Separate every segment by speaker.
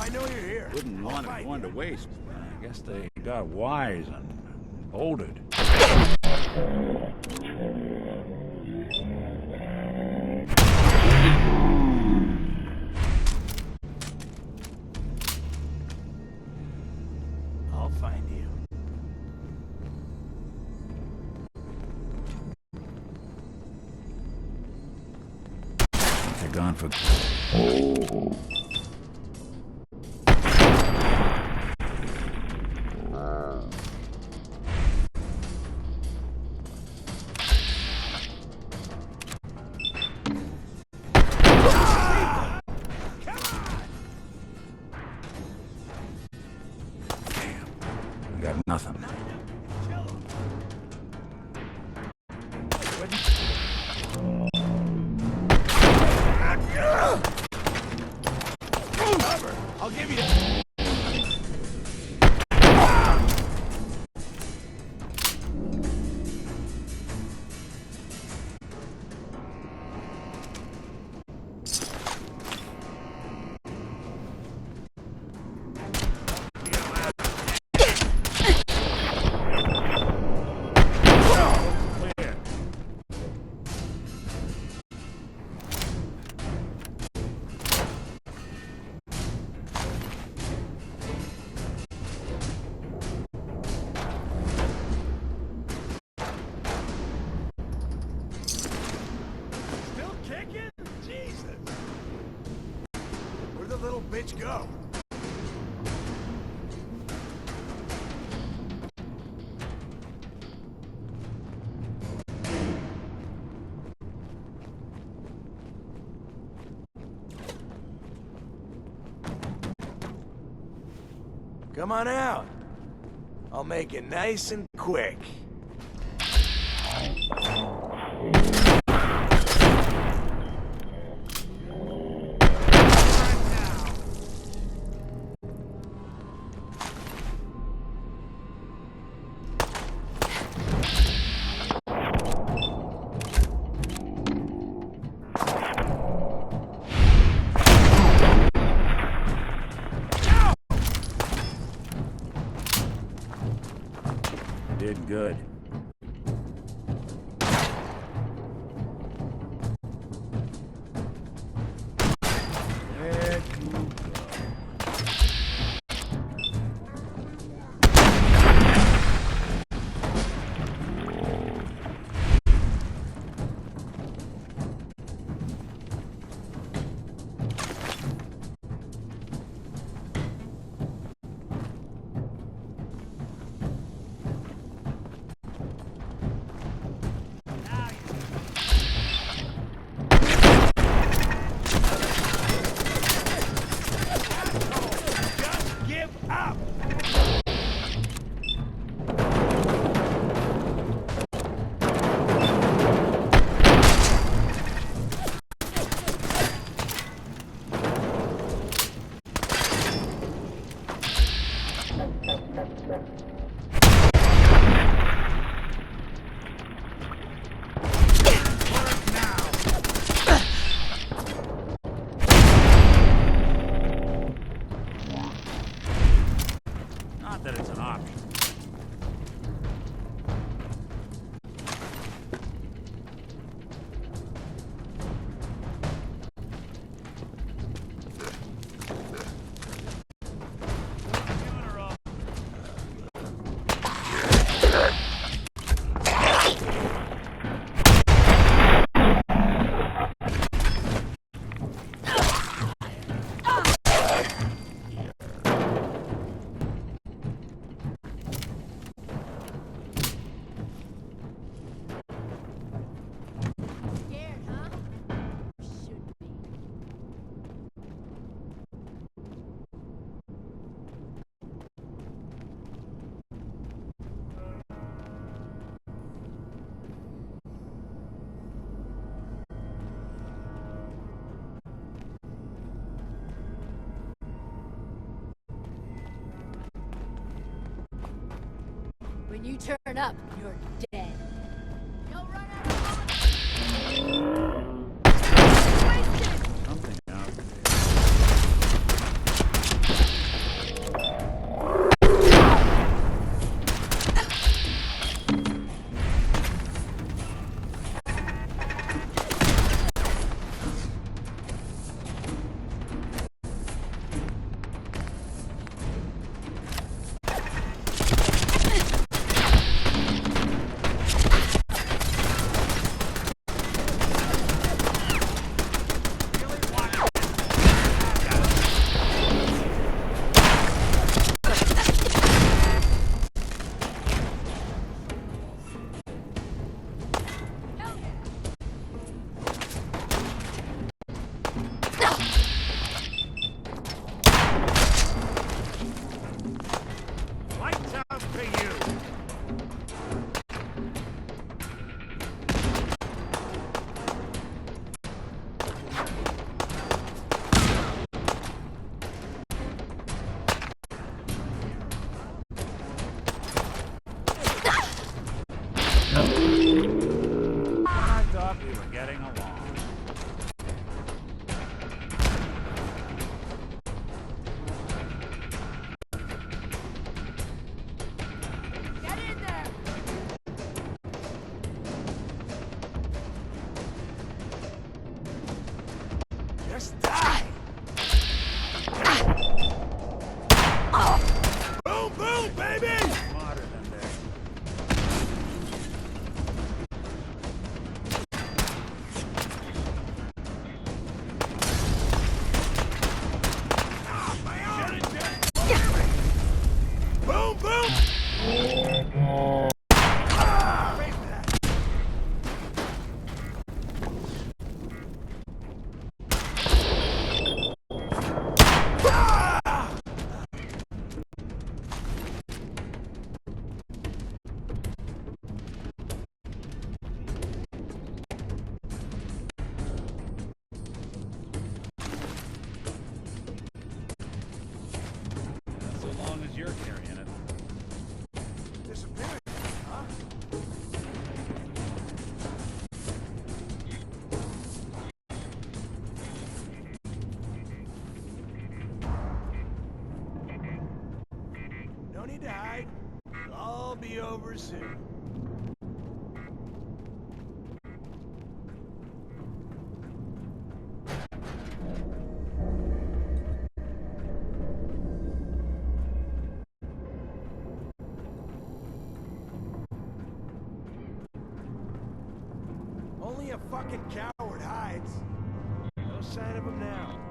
Speaker 1: I know you're here.
Speaker 2: Wouldn't want one to waste. I guess they got wise and bolted.
Speaker 1: I'll find you.
Speaker 2: They're gone for... I got nothing.
Speaker 1: I'll give you... Where'd the little bitch go? Come on out. I'll make it nice and quick.
Speaker 2: Did good. There you go. Not that it's an option.
Speaker 3: When you turn up, you're dead. You'll run out of
Speaker 2: Something out there.
Speaker 1: need to hide. It'll all be over soon. Only a fucking coward hides. No sign of him now.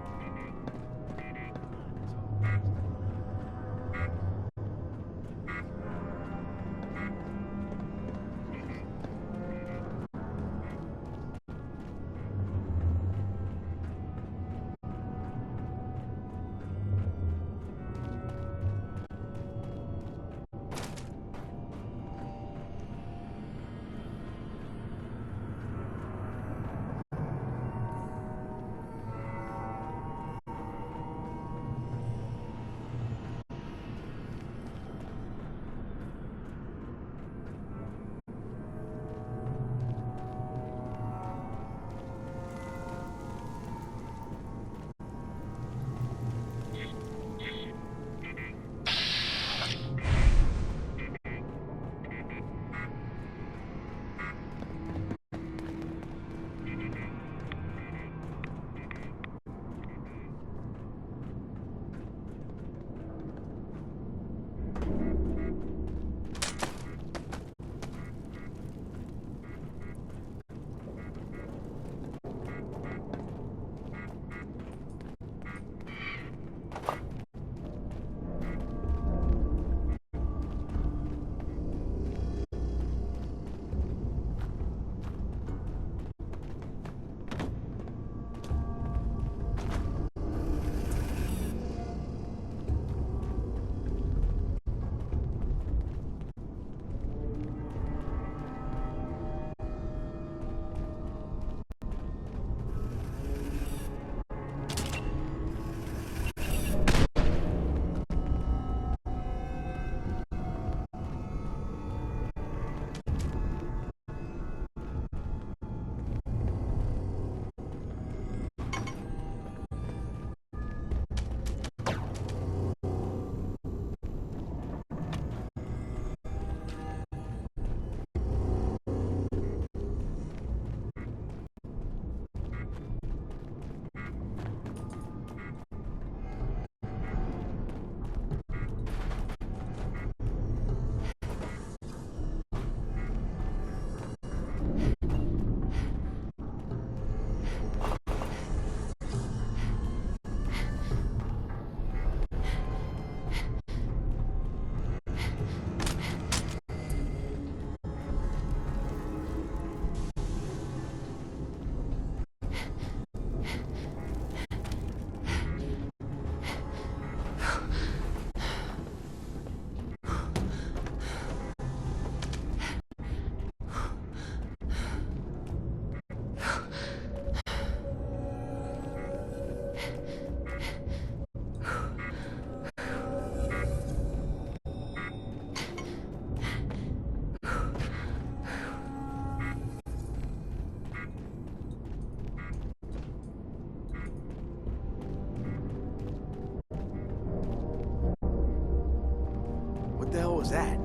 Speaker 1: What the hell was that?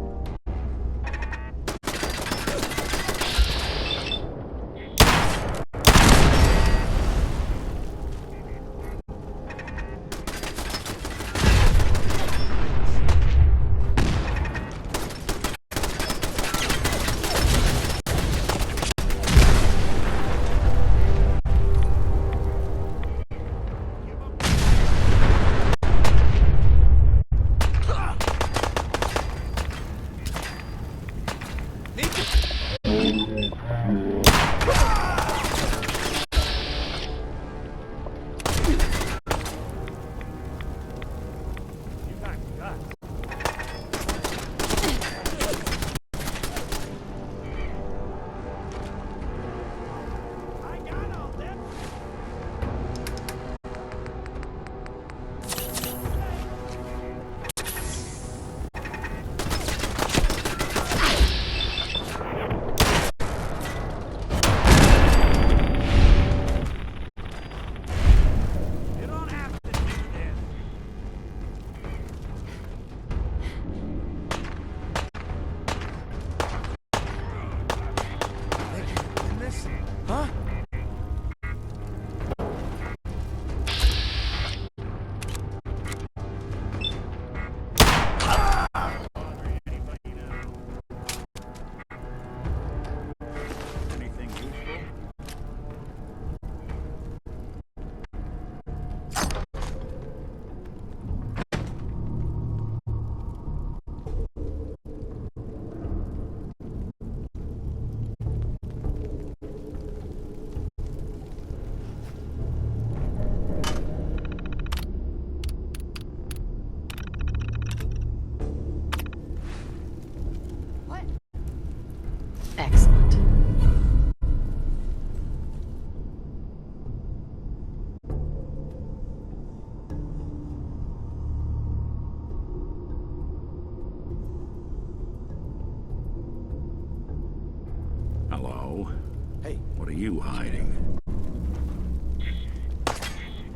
Speaker 2: are you hiding?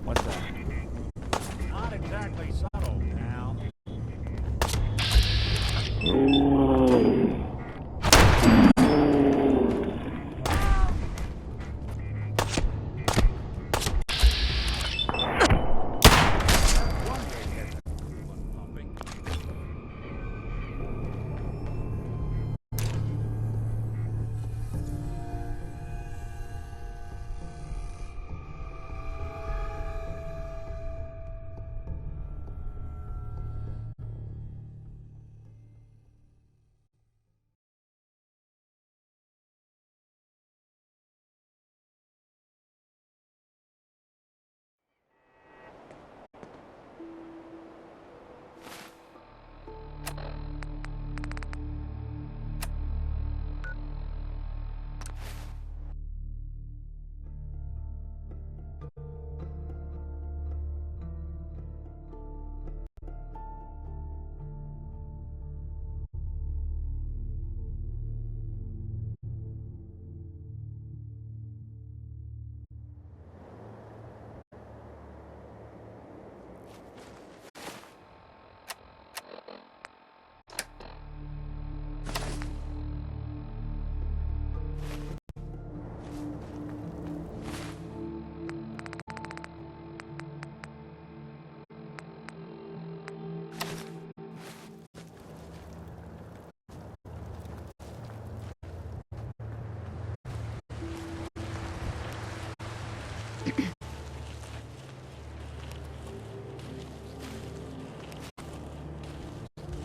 Speaker 2: What's that? Not exactly subtle, pal.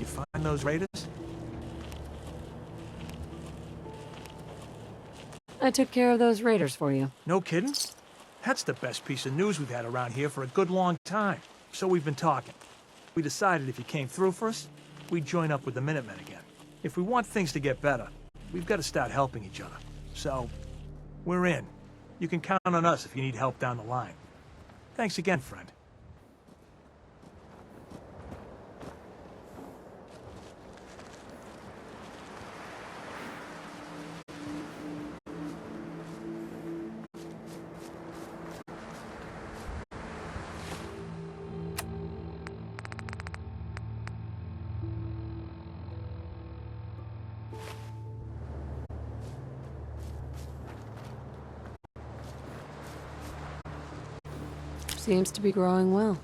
Speaker 1: You find those raiders?
Speaker 4: I took care of those raiders for you.
Speaker 1: No kidding? That's the best piece of news we've had around here for a good long time. So we've been talking. We decided if you came through for us, we'd join up with the Minutemen again. If we want things to get better, we've got to start helping each other. So, we're in. You can count on us if you need help down the line. Thanks again, friend.
Speaker 4: Seems to be growing well.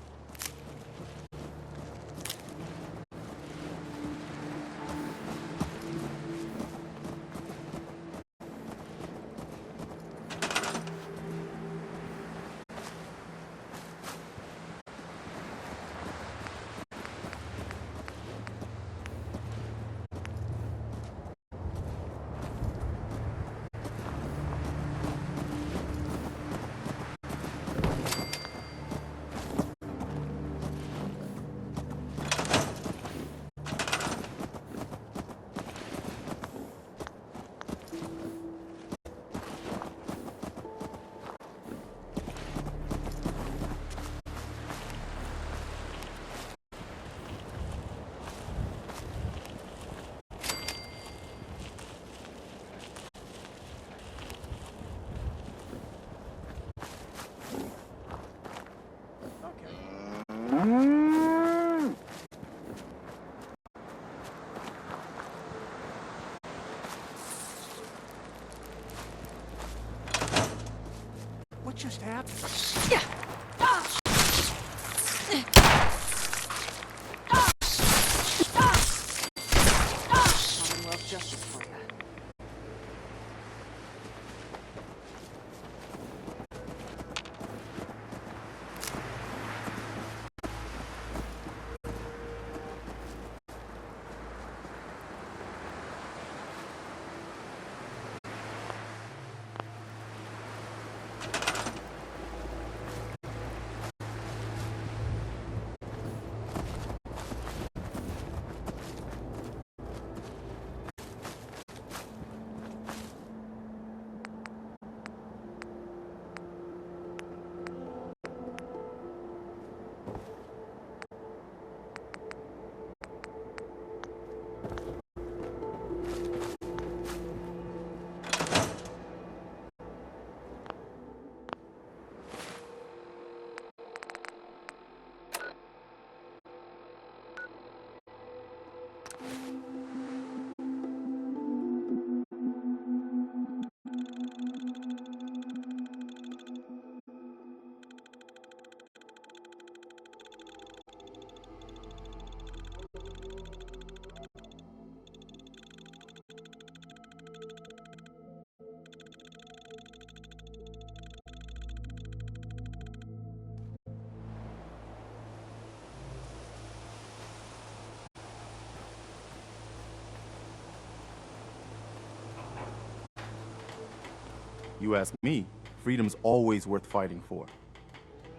Speaker 5: You ask me, freedom's always worth fighting for.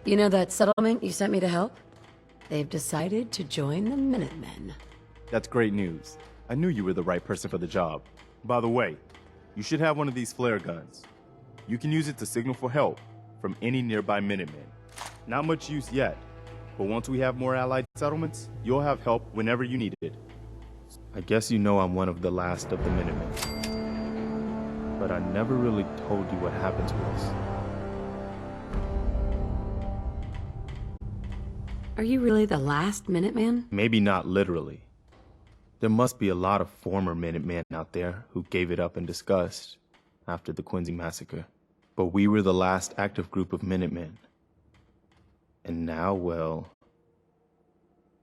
Speaker 4: You know that settlement you sent me to help? They've decided to join the Minutemen.
Speaker 5: That's great news. I knew you were the right person for the job. By the way, you should have one of these flare guns. You can use it to signal for help from any nearby Minutemen. Not much use yet, but once we have more allied settlements, you'll have help whenever you need it. I guess you know I'm one of the last of the Minutemen. But I never really told you what happened to us.
Speaker 4: Are you really the last Minuteman?
Speaker 5: Maybe not literally. There must be a lot of former Minutemen out there who gave it up in disgust after the Quincy massacre. But we were the last active group of Minutemen. And now, well,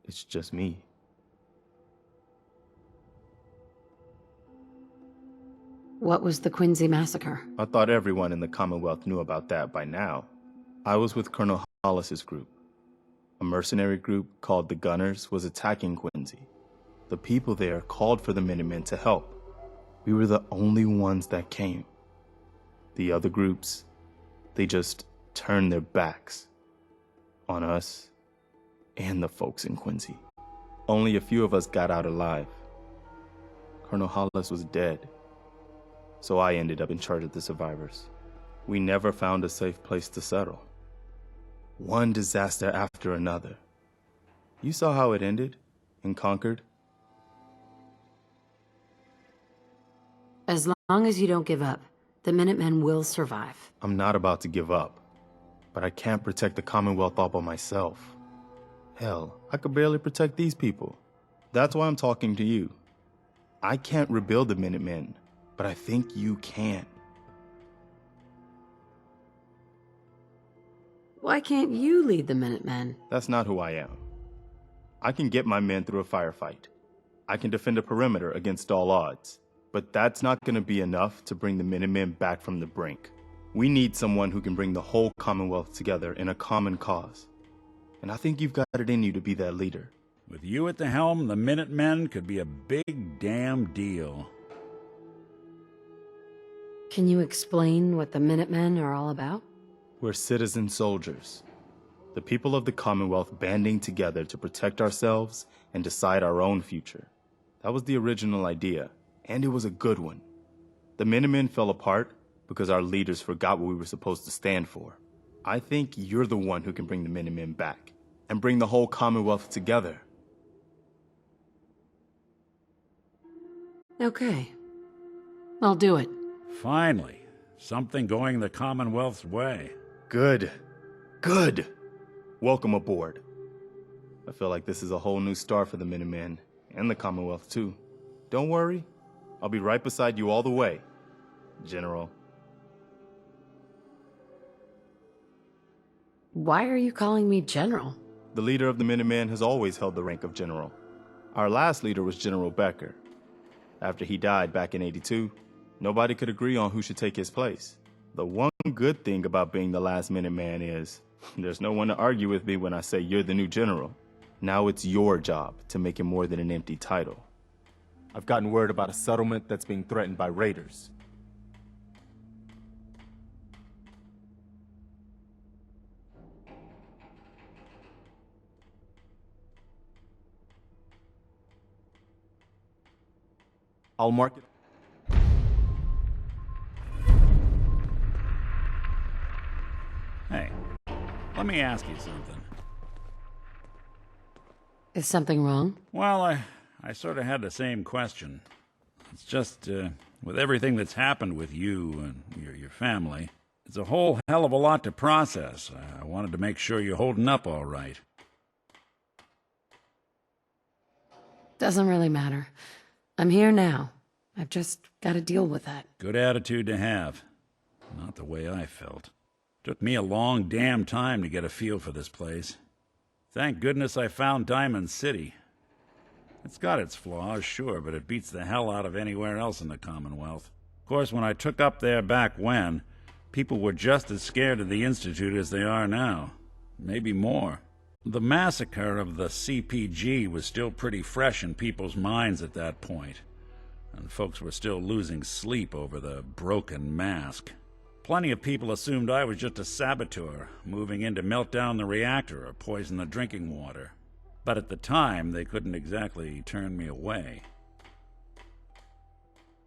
Speaker 5: it's just me.
Speaker 4: What was the Quincy massacre?
Speaker 5: I thought everyone in the Commonwealth knew about that by now. I was with Colonel Hollis's group. A mercenary group called the Gunners was attacking Quincy. The people there called for the Minutemen to help. We were the only ones that came. The other groups, they just turned their backs on us and the folks in Quincy. Only a few of us got out alive. Colonel Hollis was dead, so I ended up in charge of the survivors. We never found a safe place to settle. One disaster after another. You saw how it ended in Concord.
Speaker 4: As long as you don't give up, the Minutemen will survive.
Speaker 5: I'm not about to give up, but I can't protect the Commonwealth all by myself. Hell, I could barely protect these people. That's why I'm talking to you. I can't rebuild the Minutemen, but I think you can.
Speaker 4: Why can't you lead the Minutemen?
Speaker 5: That's not who I am. I can get my men through a firefight. I can defend a perimeter against all odds. But that's not going to be enough to bring the Minutemen back from the brink. We need someone who can bring the whole Commonwealth together in a common cause. And I think you've got it in you to be that leader.
Speaker 2: With you at the helm, the Minutemen could be a big damn deal.
Speaker 4: Can you explain what the Minutemen are all about?
Speaker 5: We're citizen soldiers. The people of the Commonwealth banding together to protect ourselves and decide our own future. That was the original idea. And it was a good one. The Minutemen fell apart because our leaders forgot what we were supposed to stand for. I think you're the one who can bring the Minutemen back and bring the whole Commonwealth together.
Speaker 4: Okay. I'll do it.
Speaker 2: Finally, something going the Commonwealth's way.
Speaker 5: Good. Good. Welcome aboard. I feel like this is a whole new start for the Minutemen and the Commonwealth too. Don't worry. I'll be right beside you all the way, General.
Speaker 4: Why are you calling me General?
Speaker 5: The leader of the Minutemen has always held the rank of General. Our last leader was General Becker. After he died back in '82, nobody could agree on who should take his place. The one good thing about being the last Minuteman is there's no one to argue with me when I say you're the new general. Now it's your job to make it more than an empty title. I've gotten word about a settlement that's being threatened by raiders. I'll mark it.
Speaker 2: Hey, let me ask you something.
Speaker 4: Is something wrong?
Speaker 2: Well, I sort of had the same question. It's just, with everything that's happened with you and your family, it's a whole hell of a lot to process. I wanted to make sure you're holding up all right.
Speaker 4: Doesn't really matter. I'm here now. I've just got to deal with that.
Speaker 2: Good attitude to have. Not the way I felt. Took me a long damn time to get a feel for this place. Thank goodness I found Diamond City. It's got its flaws, sure, but it beats the hell out of anywhere else in the Commonwealth. Of course, when I took up there back when, people were just as scared of the Institute as they are now. Maybe more. The massacre of the CPG was still pretty fresh in people's minds at that point, and folks were still losing sleep over the broken mask. Plenty of people assumed I was just a saboteur, moving in to melt down the reactor or poison the drinking water. But at the time, they couldn't exactly turn me away.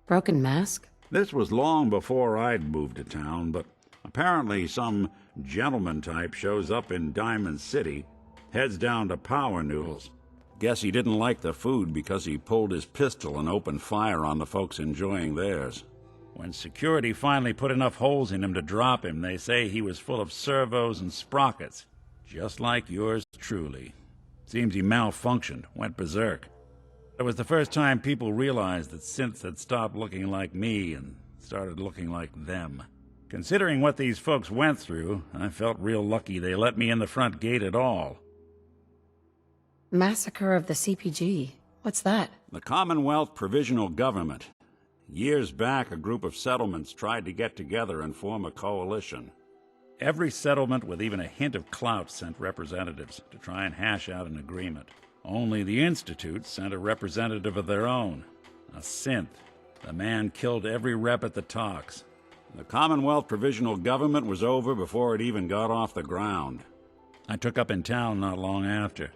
Speaker 4: Broken mask?
Speaker 2: This was long before I'd moved to town, but apparently some gentleman type shows up in Diamond City, heads down to Power Noodles. Guess he didn't like the food because he pulled his pistol and opened fire on the folks enjoying theirs. When security finally put enough holes in him to drop him, they say he was full of servos and sprockets, just like yours truly. Seems he malfunctioned, went berserk. It was the first time people realized that synths had stopped looking like me and started looking like them. Considering what these folks went through, I felt real lucky they let me in the front gate at all.
Speaker 4: Massacre of the CPG. What's that?
Speaker 2: The Commonwealth Provisional Government. Years back, a group of settlements tried to get together and form a coalition. Every settlement with even a hint of clout sent representatives to try and hash out an agreement. Only the Institute sent a representative of their own, a synth. The man killed every rep at the talks. The Commonwealth Provisional Government was over before it even got off the ground. I took up in town not long after.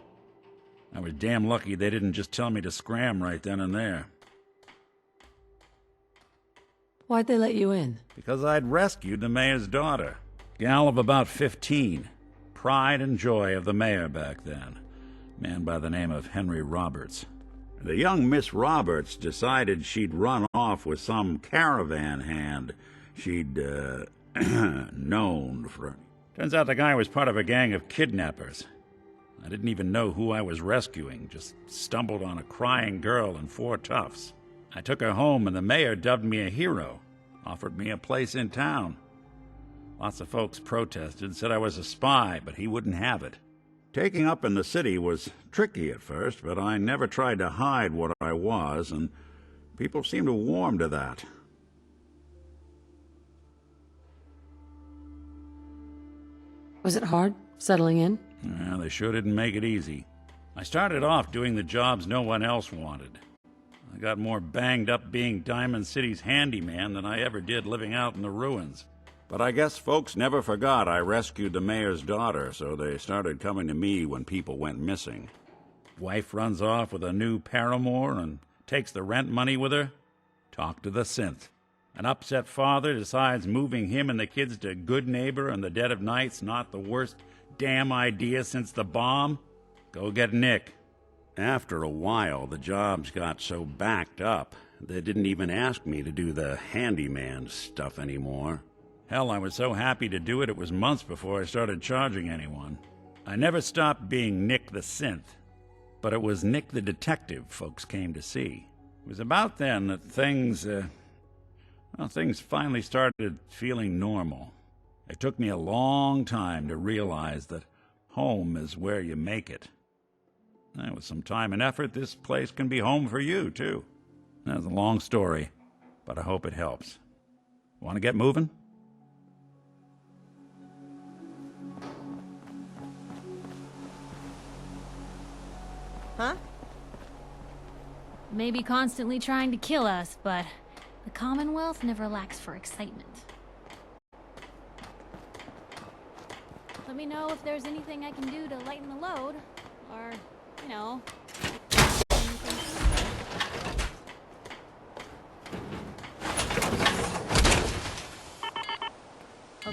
Speaker 2: I was damn lucky they didn't just tell me to scram right then and there.
Speaker 4: Why'd they let you in?
Speaker 2: Because I'd rescued the mayor's daughter. Gal of about 15. Pride and joy of the mayor back then. Man by the name of Henry Roberts. The young Miss Roberts decided she'd run off with some caravan hand she'd, known for... Turns out the guy was part of a gang of kidnappers. I didn't even know who I was rescuing, just stumbled on a crying girl and 4 toughs. I took her home and the mayor dubbed me a hero, offered me a place in town. Lots of folks protested, said I was a spy, but he wouldn't have it. Taking up in the city was tricky at first, but I never tried to hide what I was, and people seemed to warm to that.
Speaker 4: Was it hard, settling in?
Speaker 2: Well, they sure didn't make it easy. I started off doing the jobs no one else wanted. I got more banged up being Diamond City's handyman than I ever did living out in the ruins. But I guess folks never forgot I rescued the mayor's daughter, so they started coming to me when people went missing. Wife runs off with a new paramour and takes the rent money with her. Talk to the synth. An upset father decides moving him and the kids to Good Neighbor in the dead of night's not the worst damn idea since the bomb. Go get Nick. After a while, the jobs got so backed up, they didn't even ask me to do the handyman stuff anymore. Hell, I was so happy to do it, it was months before I started charging anyone. I never stopped being Nick the Synth, but it was Nick the Detective folks came to see. It was about then that things finally started feeling normal. It took me a long time to realize that home is where you make it. And with some time and effort, this place can be home for you, too. That's a long story, but I hope it helps. Want to get moving?
Speaker 6: Huh?
Speaker 3: Maybe constantly trying to kill us, but the Commonwealth never lacks for excitement. Let me know if there's anything I can do to lighten the load, or, you know...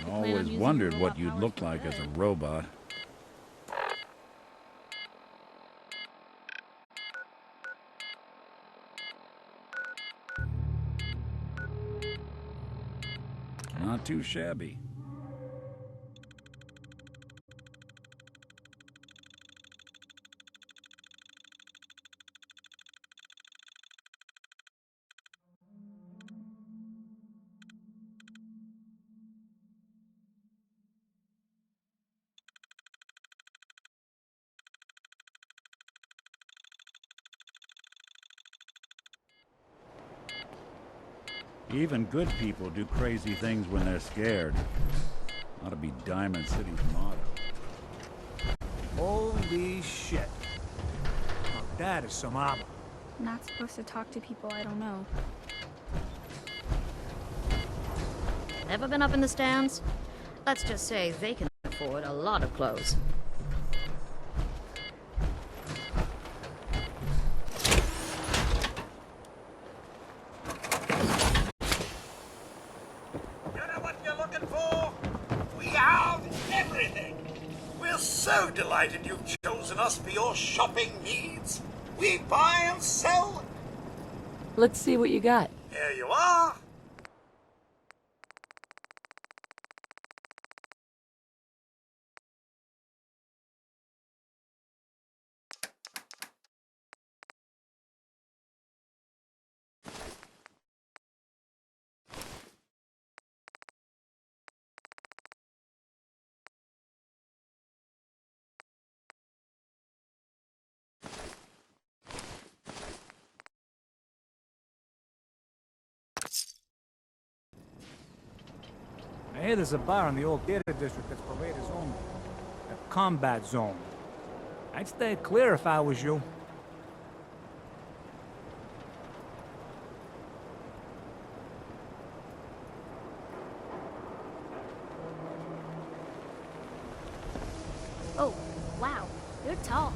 Speaker 2: Always wondered what you'd look like as a robot. Not too shabby. Even good people do crazy things when they're scared. Ought to be Diamond City's motto.
Speaker 1: Holy shit. Now that is some armor.
Speaker 7: Not supposed to talk to people I don't know.
Speaker 8: Ever been up in the stands? Let's just say they can afford a lot of clothes.
Speaker 9: You know what you're looking for? We have everything. We're so delighted you've chosen us for your shopping needs. We buy and sell.
Speaker 4: Let's see what you got.
Speaker 9: Here you are.
Speaker 10: I hear there's a bar in the old theater district that's Paredes only. A combat zone. I'd stay clear if I was you.
Speaker 3: Oh, wow. You're tall.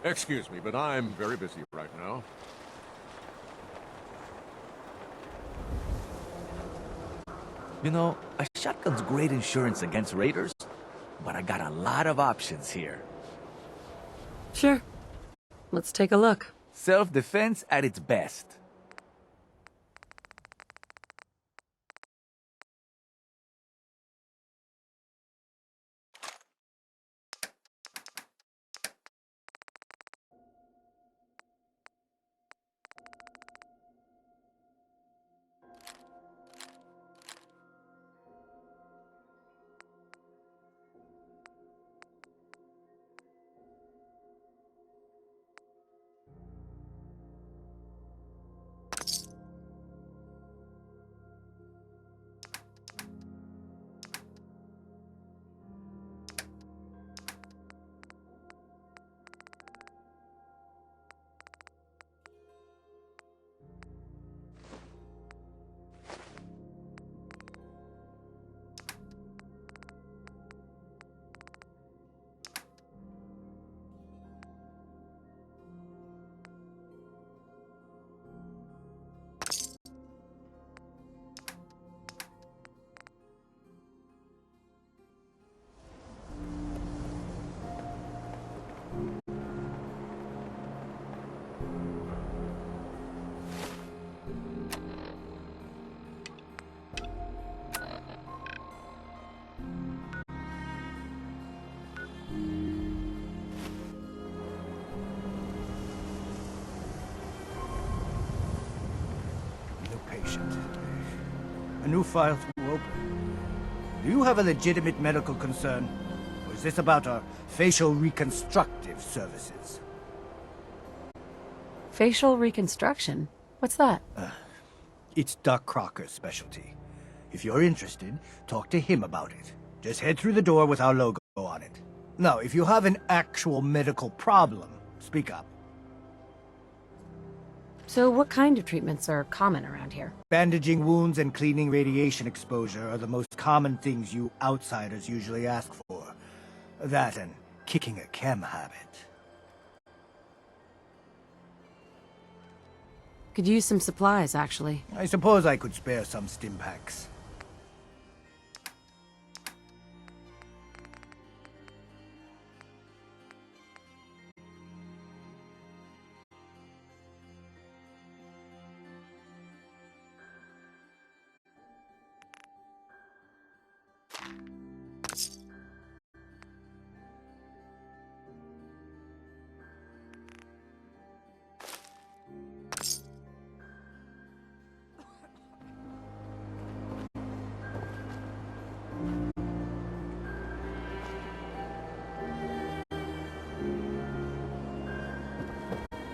Speaker 11: Excuse me, but I'm very busy right now.
Speaker 12: You know, a shotgun's great insurance against raiders, but I got a lot of options here.
Speaker 4: Sure. Let's take a look.
Speaker 12: Self-defense at its best.
Speaker 10: A new file to open. Do you have a legitimate medical concern? Or is this about our facial reconstructive services?
Speaker 4: Facial reconstruction? What's that?
Speaker 10: It's Doc Crocker's specialty. If you're interested, talk to him about it. Just head through the door with our logo on it. Now, if you have an actual medical problem, speak up.
Speaker 4: So what kind of treatments are common around here?
Speaker 10: Bandaging wounds and cleaning radiation exposure are the most common things you outsiders usually ask for. That and kicking a chem habit.
Speaker 4: Could use some supplies, actually.
Speaker 10: I suppose I could spare some stim packs.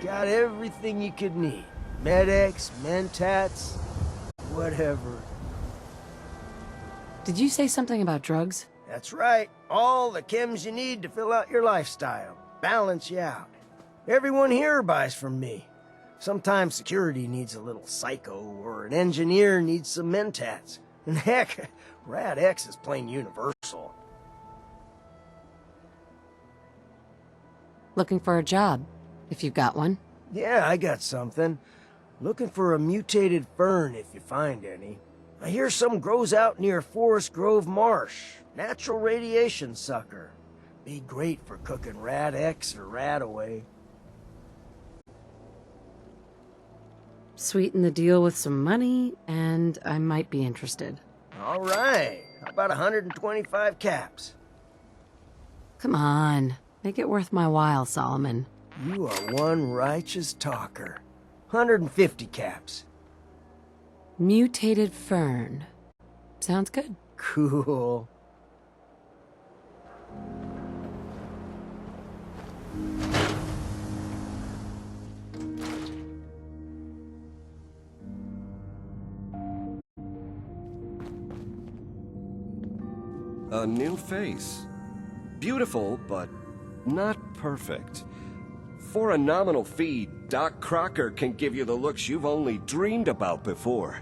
Speaker 10: got everything you could need. Med-X, Mentats, whatever.
Speaker 4: Did you say something about drugs?
Speaker 10: That's right. All the chems you need to fill out your lifestyle. Balance you out. Everyone here buys from me. Sometimes security needs a little psycho, or an engineer needs some Mentats. And heck, Rad-X is plain universal.
Speaker 4: Looking for a job, if you've got one.
Speaker 10: Yeah, I got something. Looking for a mutated fern if you find any. I hear some grows out near Forest Grove Marsh. Natural radiation sucker. Be great for cooking Rad-X or Radaway.
Speaker 4: Sweeten the deal with some money, and I might be interested.
Speaker 10: All right. How about 125 caps?
Speaker 4: Come on. Make it worth my while, Solomon.
Speaker 10: You are one righteous talker. 150 caps.
Speaker 4: Mutated fern. Sounds good.
Speaker 10: Cool.
Speaker 13: A new face. Beautiful, but not perfect. For a nominal fee, Doc Crocker can give you the looks you've only dreamed about before.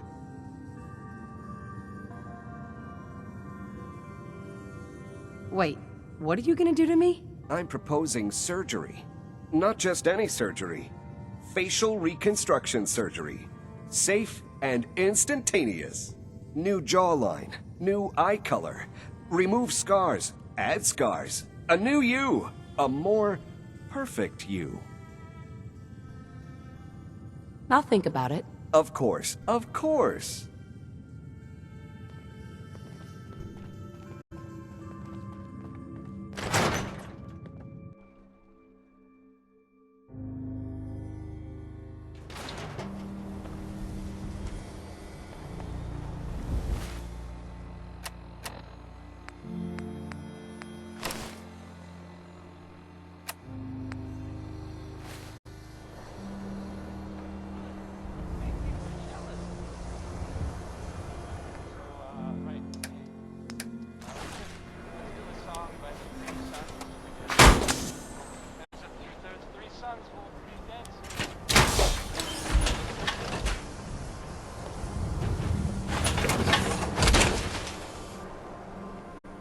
Speaker 4: Wait, what are you gonna do to me?
Speaker 13: I'm proposing surgery. Not just any surgery. Facial reconstruction surgery. Safe and instantaneous. New jawline, new eye color. Remove scars, add scars. A new you. A more perfect you.
Speaker 4: I'll think about it.
Speaker 13: Of course, of course.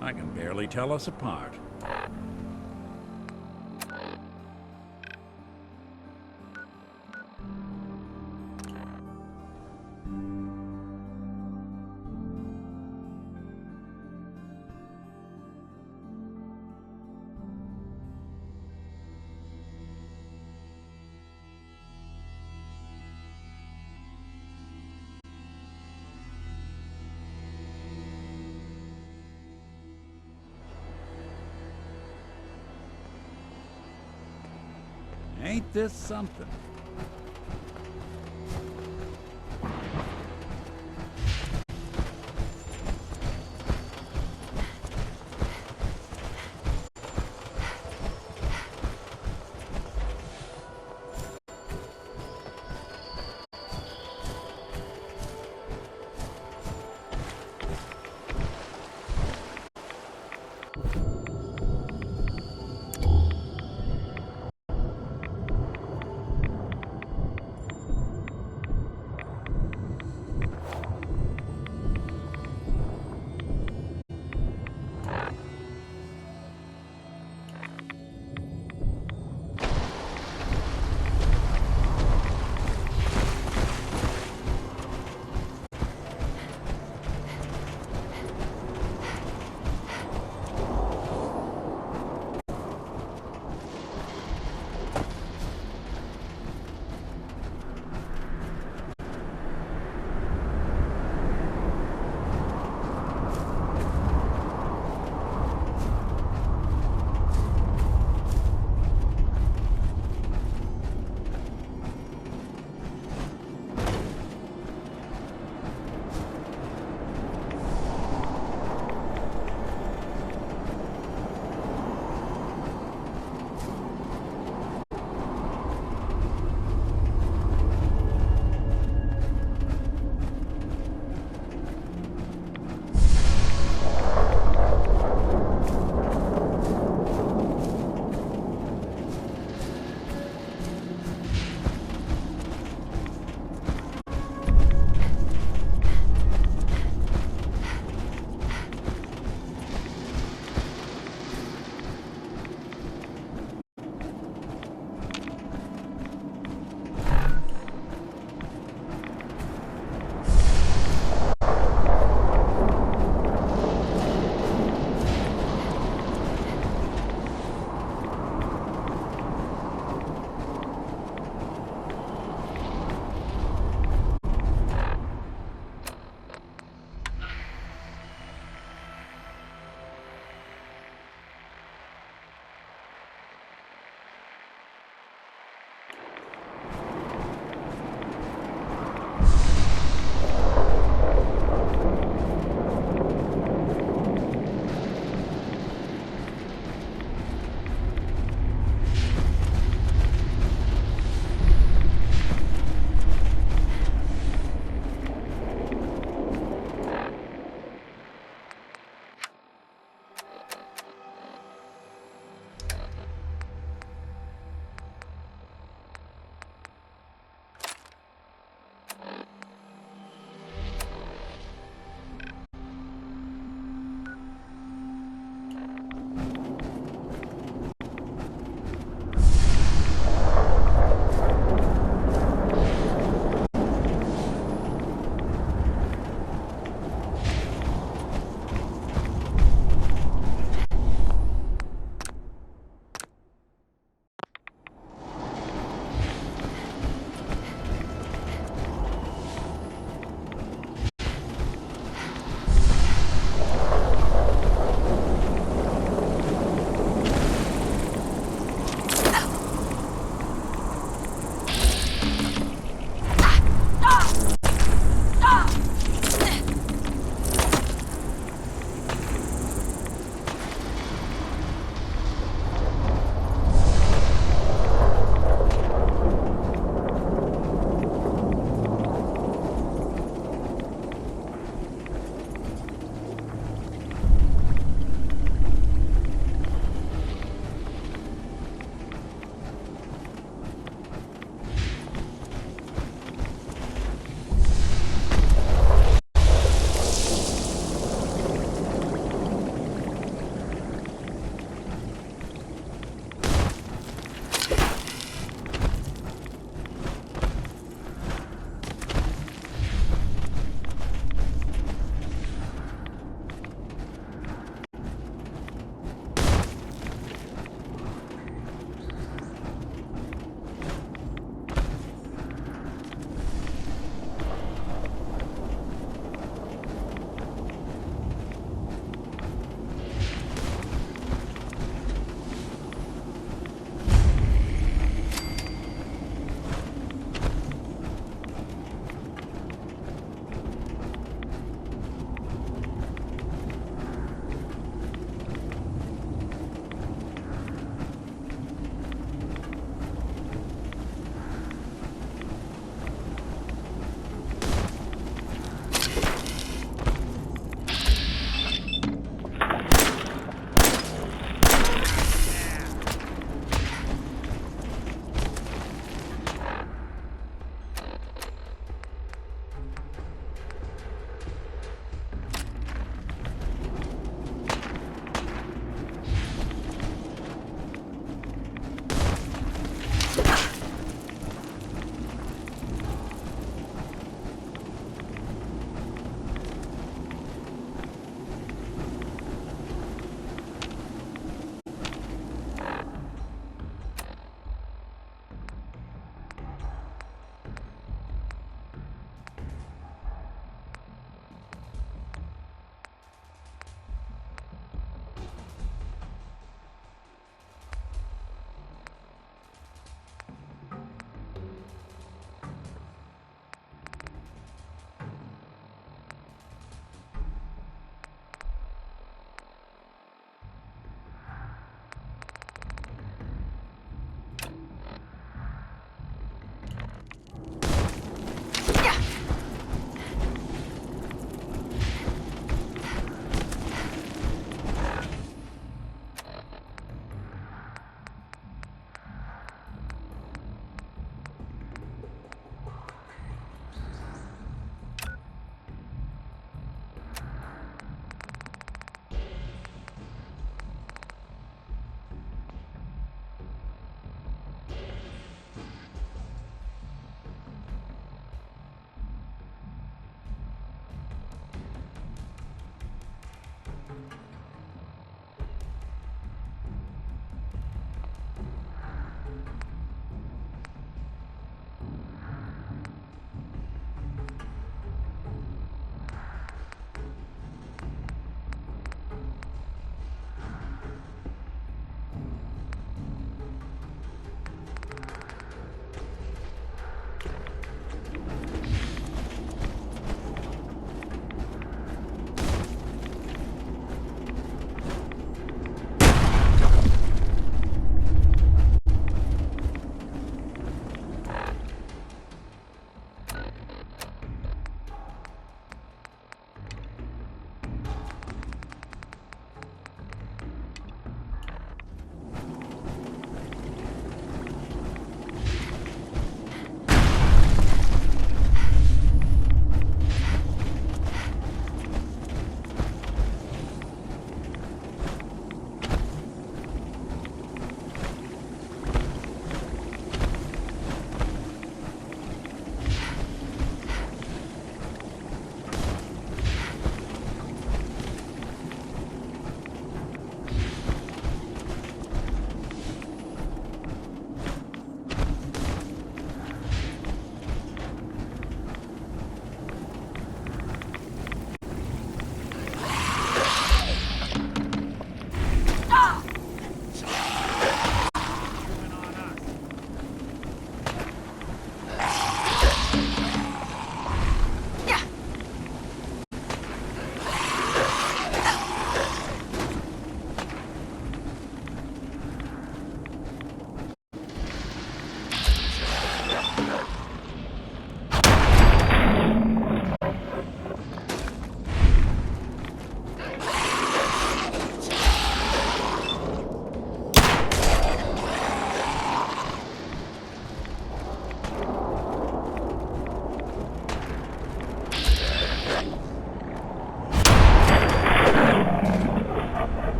Speaker 2: I can barely tell us apart. Ain't this something?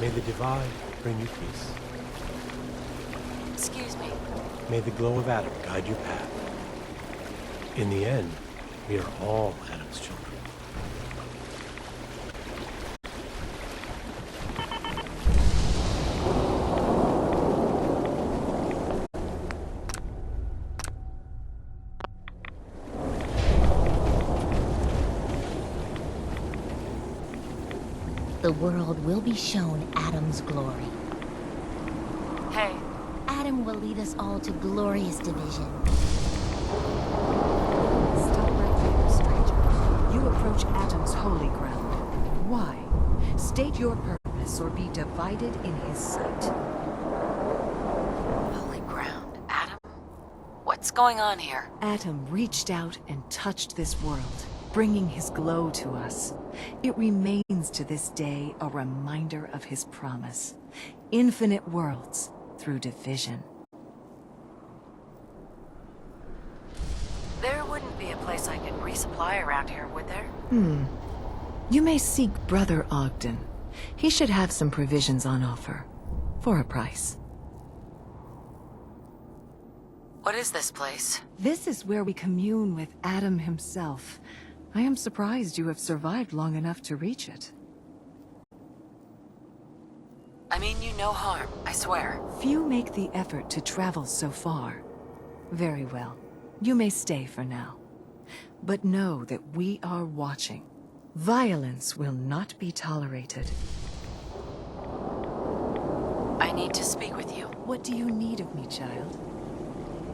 Speaker 14: May the divide bring you peace.
Speaker 4: Excuse me.
Speaker 14: May the glow of Adam guide your path. In the end, we are all Adam's children.
Speaker 8: The world will be shown Adam's glory.
Speaker 4: Hey.
Speaker 8: Adam will lead us all to glorious division.
Speaker 15: Stop right there, stranger. You approach Adam's holy ground. Why? State your purpose or be divided in his sight.
Speaker 4: Holy ground. Adam? What's going on here?
Speaker 15: Adam reached out and touched this world, bringing his glow to us. It remains to this day a reminder of his promise. Infinite worlds through division.
Speaker 4: There wouldn't be a place I could resupply around here, would there?
Speaker 15: You may seek Brother Ogden. He should have some provisions on offer. For a price.
Speaker 4: What is this place?
Speaker 15: This is where we commune with Adam himself. I am surprised you have survived long enough to reach it.
Speaker 4: I mean you no harm, I swear.
Speaker 15: Few make the effort to travel so far. Very well. You may stay for now. But know that we are watching. Violence will not be tolerated.
Speaker 4: I need to speak with you.
Speaker 15: What do you need of me, child?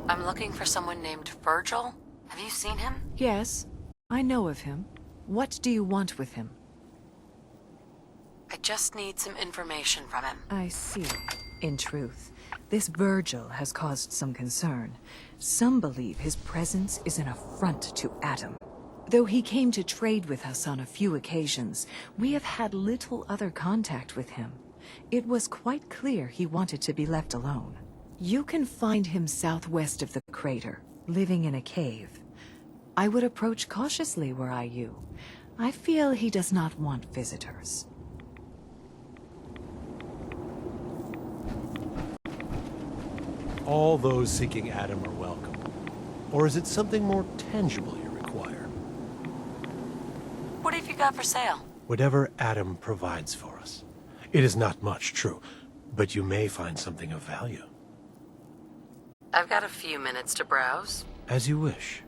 Speaker 4: I'm looking for someone named Virgil. Have you seen him?
Speaker 15: Yes, I know of him. What do you want with him?
Speaker 4: I just need some information from him.
Speaker 15: I see. In truth, this Virgil has caused some concern. Some believe his presence is an affront to Adam. Though he came to trade with us on a few occasions, we have had little other contact with him. It was quite clear he wanted to be left alone. You can find him southwest of the crater, living in a cave. I would approach cautiously were I you. I feel he does not want visitors.
Speaker 14: All those seeking Adam are welcome. Or is it something more tangible you require?
Speaker 4: What have you got for sale?
Speaker 14: Whatever Adam provides for us. It is not much, true, but you may find something of value.
Speaker 4: I've got a few minutes to browse.
Speaker 14: As you wish.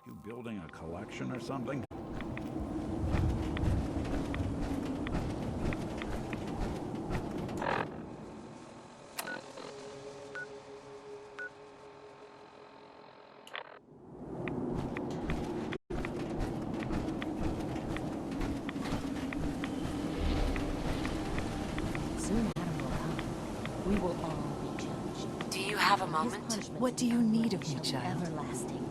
Speaker 2: You building a collection or something?
Speaker 15: Soon Adam will come. We will all be judged.
Speaker 4: Do you have a moment?
Speaker 15: What do you need of me, child?
Speaker 8: Everlasting.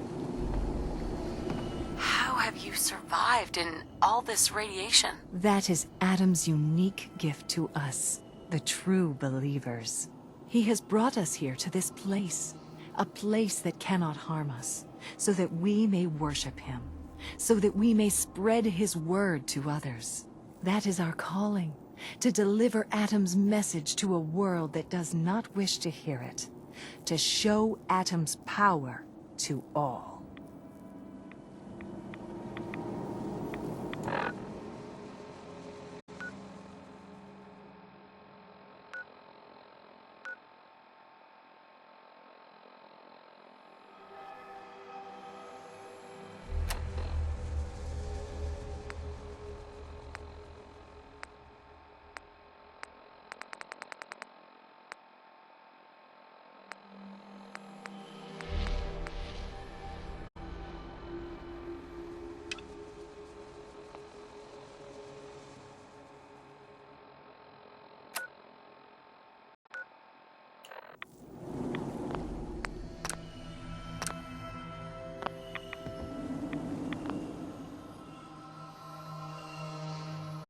Speaker 4: How have you survived in all this radiation?
Speaker 15: That is Adam's unique gift to us, the true believers. He has brought us here to this place, a place that cannot harm us, so that we may worship him, so that we may spread his word to others. That is our calling, to deliver Adam's message to a world that does not wish to hear it, to show Adam's power to all.